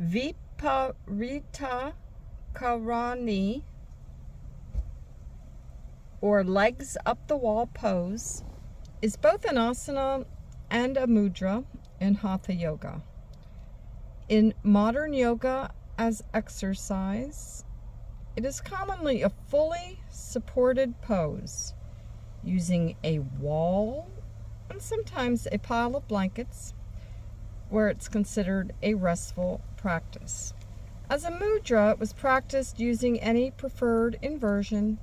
Viparita Karani, or legs up the wall pose, is both an asana and a mudra in Hatha Yoga. In modern yoga as exercise, it is commonly a fully supported pose using a wall and sometimes a pile of blankets, where it's considered a restful practice. As a mudra, it was practiced using any preferred inversion,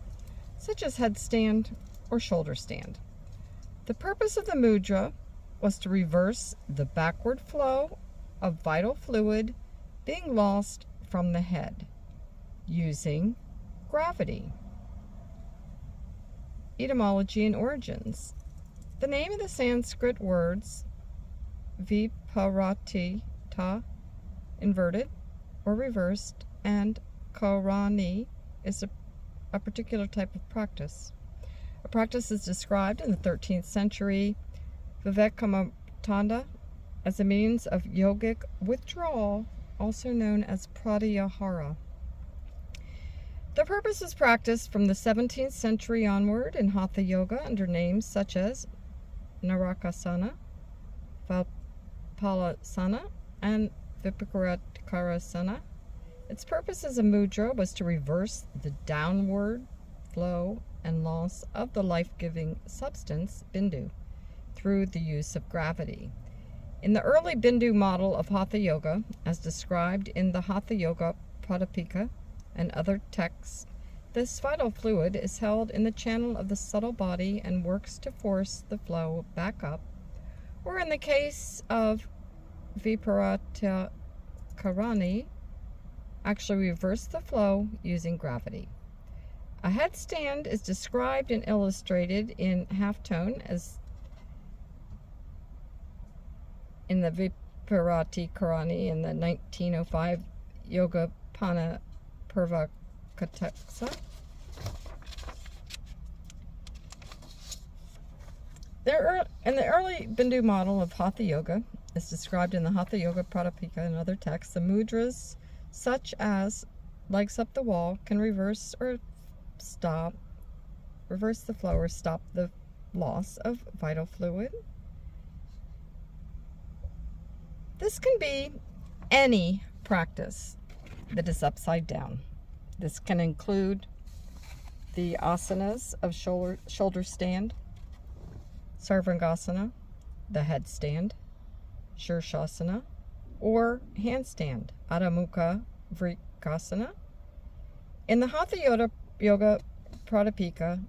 such as headstand or shoulder stand. The purpose of the mudra was to reverse the backward flow of vital fluid being lost from the head using gravity. Etymology and origins. The name of the Sanskrit words viparitha, inverted or reversed, and karani is a particular type of practice. A practice is described in the 13th century Vivekananda as a means of yogic withdrawal, also known as pratyahara. The purpose is practiced from the 17th century onward in Hatha Yoga under names such as Narakasana, Valpalasana, and Vipakarasana. Its purpose as a mudra was to reverse the downward flow and loss of the life-giving substance, bindu, through the use of gravity. In the early bindu model of Hatha Yoga, as described in the Hatha Yoga Pradipika and other texts, this vital fluid is held in the channel of the subtle body and works to force the flow back up, or in the case of Viparita Karani, actually reverse the flow using gravity. A headstand is described and illustrated in halftone as in the Viparita Karani in the 1905 Yoga Pana Purvakataksa. In the early Bindu model of Hatha Yoga, as described in the Hatha Yoga Pradipika and other texts, the mudras such as legs up the wall can reverse the flow or stop the loss of vital fluid. This can be any practice that is upside down. This can include the asanas of shoulder stand, Sarvangasana, the headstand, Shirshasana, or handstand, Adho Mukha Vrikasana. In the Hatha Yoga Pradipika,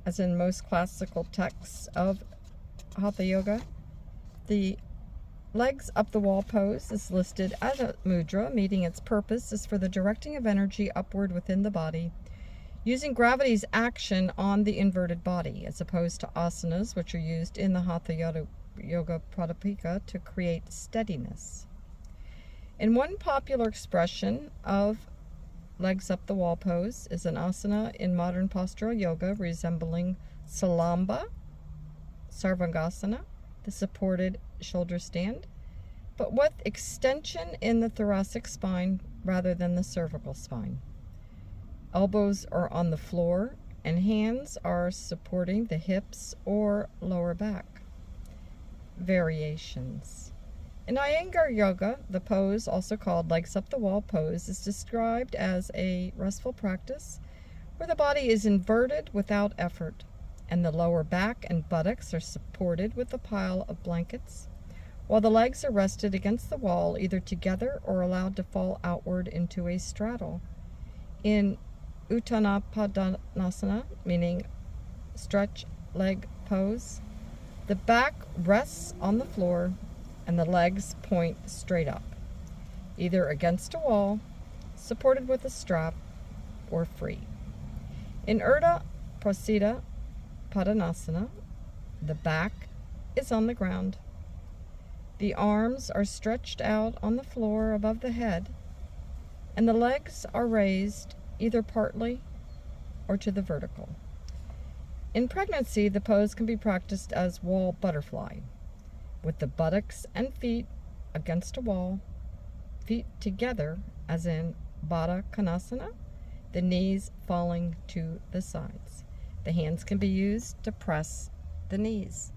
as in most classical texts of Hatha Yoga, the legs up the wall pose is listed as a mudra, meaning its purpose is for the directing of energy upward within the body, using gravity's action on the inverted body, as opposed to asanas, which are used in the Hatha Yoga Pradipika to create steadiness. In one popular expression of legs up the wall pose is an asana in modern postural yoga resembling Salamba, Sarvangasana, the supported shoulder stand, but with extension in the thoracic spine rather than the cervical spine. Elbows are on the floor and hands are supporting the hips or lower back. Variations. In Iyengar Yoga, the pose, also called legs up the wall pose, is described as a restful practice where the body is inverted without effort, and the lower back and buttocks are supported with a pile of blankets, while the legs are rested against the wall, either together or allowed to fall outward into a straddle. In Uttanapadanasana, meaning stretch leg pose, the back rests on the floor and the legs point straight up, either against a wall, supported with a strap, or free. In Urdhva Prasita Padasana, the back is on the ground. The arms are stretched out on the floor above the head, and the legs are raised either partly or to the vertical. In pregnancy, the pose can be practiced as wall butterfly, with the buttocks and feet against a wall, feet together, as in Baddha Konasana, the knees falling to the sides. The hands can be used to press the knees.